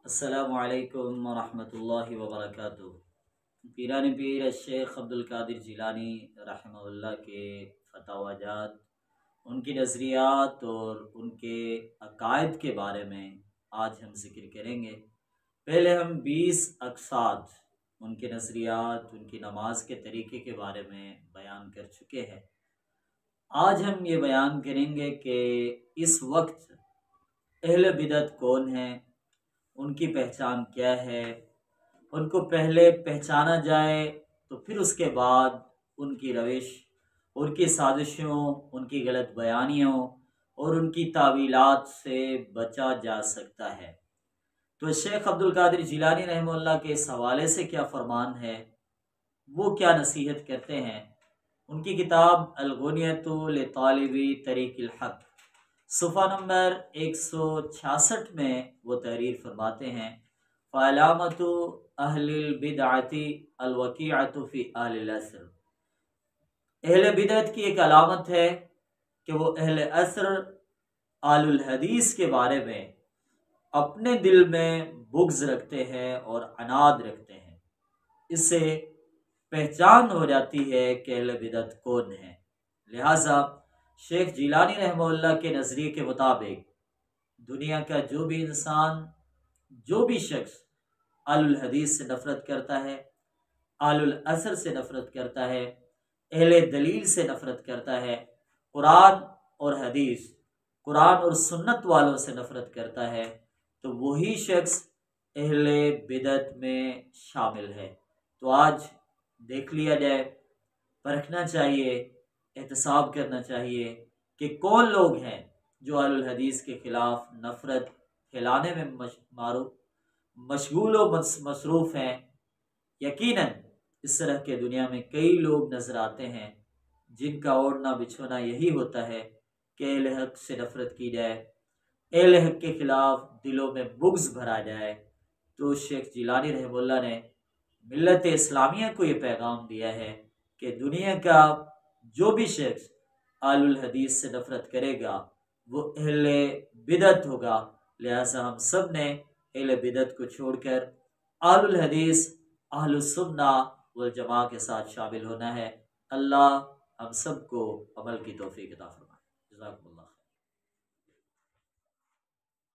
السلام علیکم ورحمۃ اللہ وبرکاتہ۔ پیران پیر شیخ عبد القادر جیلانی رحمہ اللہ کے فتاوی جات، ان کی نظریات اور ان کے عقائد کے بارے میں آج ہم ذکر کریں گے۔ پہلے ہم 20 اقساط ان کے نظریات، ان کی نماز کے طریقے کے بارے میں بیان کر چکے ہیں۔ آج ہم یہ بیان کریں گے کہ اس وقت اہل بدعت کون ہیں، ان کی پہچان کیا ہے، ان کو پہلے پہچانا جائے تو پھر اس کے بعد ان کی روش، ان کی سازشوں، ان کی غلط بیانیوں اور ان کی تعویلات سے بچا جا سکتا ہے۔ تو شیخ عبد القادر جیلانی رحمہ اللہ کے اس حوالے سے کیا فرمان ہے، وہ کیا نصیحت کرتے ہیں۔ ان کی کتاب الغنیۃ لطالب طریق الحق صفحہ نمبر 166 میں وہ تحریر فرماتے ہیں، فعلامۃ اہل البدعۃ الوقیعۃ فی اہل العصر۔ اہل بدعت کی ایک علامت ہے کہ وہ اہل عصر آل الحدیث کے بارے میں اپنے دل میں بغض رکھتے ہیں اور عناد رکھتے ہیں۔ اس سے پہچان ہو جاتی ہے کہ اہل بدعت کون ہیں۔ لہٰذا شیخ جیلانی رحمہ اللہ کے نظریے کے مطابق دنیا کا جو بھی انسان، جو بھی شخص آل الحدیث سے نفرت کرتا ہے، آل العصر سے نفرت کرتا ہے، اہل دلیل سے نفرت کرتا ہے، قرآن اور حدیث، قرآن اور سنت والوں سے نفرت کرتا ہے، تو وہی شخص اہل بدعت میں شامل ہے۔ تو آج دیکھ لیا جائے، پرکھنا چاہیے، احتساب کرنا چاہیے کہ کون لوگ ہیں جو اہل الحدیث کے خلاف نفرت پھیلانے میں مشغول و مصروف ہیں۔ یقیناً اس طرح کے دنیا میں کئی لوگ نظر آتے ہیں جن کا اوڑھنا بچھونا یہی ہوتا ہے کہ اہل حق سے نفرت کی جائے، اہل حق کے خلاف دلوں میں بغض بھرا جائے۔ تو شیخ جیلانی رحمہ اللہ نے ملت اسلامیہ کو یہ پیغام دیا ہے کہ دنیا کا جو بھی شخص آل الحدیث سے نفرت کرے گا وہ اہل بدعت ہوگا۔ لہٰذا ہم سب نے اہل بدعت کو چھوڑ کر آل الحدیث، اہل السنہ والجماعہ کے ساتھ شامل ہونا ہے۔ اللہ ہم سب کو عمل کی توفیق عطا فرمائے۔ جزاکم اللہ۔